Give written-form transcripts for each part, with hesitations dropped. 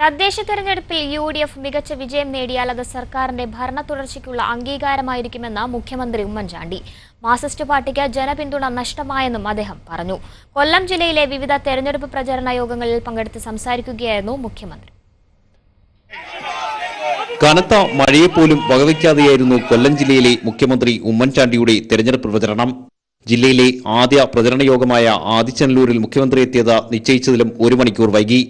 തദ്ദേശ തെരഞ്ഞെടുപ്പിൽ യുഡിഎഫ് മികച്ച വിജയം നേടിയാൽ അത് സർക്കാരിന്റെ ഭരണ തുടർച്ചയ്ക്കുള്ള അംഗീകാരമായിരിക്കുമെന്ന് മുഖ്യമന്ത്രി ഉമ്മൻചാണ്ടി. മാർക്സിസ്റ്റ് പാർട്ടിക്ക് ജനപിന്തുണ നഷ്ടമായെന്നും അദ്ദേഹം പറഞ്ഞു. കൊല്ലം ജില്ലയിലെ വിവിധ തെരഞ്ഞെടുപ്പ് പ്രചരണ യോഗങ്ങളിൽ പങ്കെടുത്ത് സംസാരിക്കുകയായിരുന്നു മുഖ്യമന്ത്രി. കനത്ത മഴയെപ്പോലും വകവയ്ക്കാതെയായിരുന്നു കൊല്ലം ജില്ലയിലെ മുഖ്യമന്ത്രി ഉമ്മൻചാണ്ടിയുടെ തെരഞ്ഞെടുപ്പ് പ്രചരണം. ജില്ലയിലെ ആദ്യ പ്രചരണ യോഗമായ ആദിച്ചനല്ലൂരിൽ മുഖ്യമന്ത്രി എത്തിയത് നിശ്ചയിച്ചതിലും 1 മണിക്കൂർ വൈകി.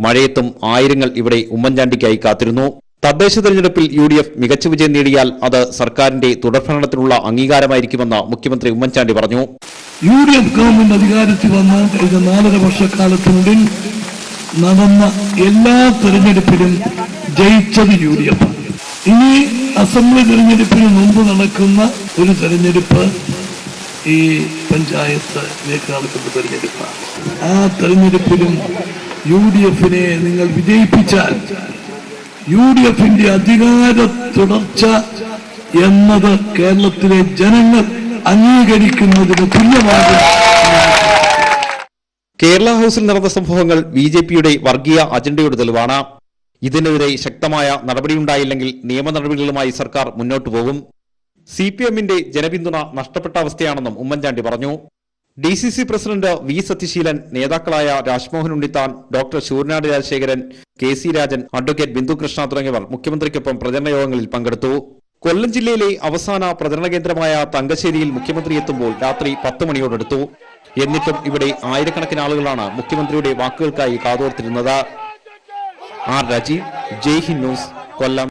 മഴയത്തും ആയിരങ്ങൾ ഇവിടെ ഉമ്മൻചാണ്ടിക്കായി കാത്തിരുന്നു. തദ്ദേശ തെരഞ്ഞെടുപ്പിൽ യുഡിഎഫ് മികച്ച വിജയം നേടിയാൽ അത് സർക്കാരിന്റെ തുടർഭരണത്തിനുള്ള അംഗീകാരമായിരിക്കുമെന്ന് മുഖ്യമന്ത്രി ഉമ്മൻചാണ്ടി പറഞ്ഞു. യുഡിഎഫ് ഗവൺമെന്റ് അധികാരത്തിൽ വന്ന കഴിഞ്ഞ 4.5 വർഷക്കാലത്തിനുള്ളിൽ നടന്ന എല്ലാ തെരഞ്ഞെടുപ്പിലും ജയിച്ചത് യുഡിഎഫ്. ഇനി അസംബ്ലി തെരഞ്ഞെടുപ്പിന് മുമ്പ് നടക്കുന്ന ഒരു തെരഞ്ഞെടുപ്പ് ഈ പഞ്ചായത്തിലേക്ക് നടക്കുന്ന തെരഞ്ഞെടുപ്പാണ്. ആ തെരഞ്ഞെടുപ്പിലും യുഡിഎഫിനെ നിങ്ങൾ വിജയിപ്പിച്ചാൽ യുഡിഎഫിന്റെ അധികാര തുടർച്ച എന്നത് കേരളത്തിലെ ജനങ്ങൾ അംഗീകരിക്കുന്നതിന് തുല്യമാകും. കേരള ഹൌസിൽ നടന്ന സംഭവങ്ങൾ ബിജെപിയുടെ വർഗീയ അജണ്ടയുടെ തെളിവാണ്. ഇതിനെതിരെ ശക്തമായ നടപടിയുണ്ടായില്ലെങ്കിൽ നിയമ നടപടികളുമായി സർക്കാർ മുന്നോട്ടു പോകും. സിപിഎമ്മിന്റെ ജനപിന്തുണ നഷ്ടപ്പെട്ട അവസ്ഥയാണെന്നും ഉമ്മൻചാണ്ടി പറഞ്ഞു. ഡിസിസി പ്രസിഡന്റ് വി സത്യശീലൻ, നേതാക്കളായ Rajmohan Unnithan, doctor Sooranad Rajasekharan, K C. Rajan, advocate Bindu Krishna തുടങ്ങിയവർ മുഖ്യമന്ത്രിക്കൊപ്പം പ്രചരണ യോഗങ്ങളിൽ പങ്കെടുത്തു. കൊല്ലം ജില്ലയിലെ അവസാന പ്രചരണ കേന്ദ്രമായ തങ്കശ്ശേരിയിൽ മുഖ്യമന്ത്രി എത്തുമ്പോൾ രാത്രി 10 മണിയോടടുത്തു. എന്നിട്ടും ഇവിടെ ആയിരക്കണക്കിന് ആളുകളാണ് മുഖ്യമന്ത്രിയുടെ വാക്കുകൾക്കായി കാതോർത്തിരുന്നത്. ആർ രാജീവ്, ജയ് ഹിന്ദ് ന്യൂസ്, കൊല്ലം.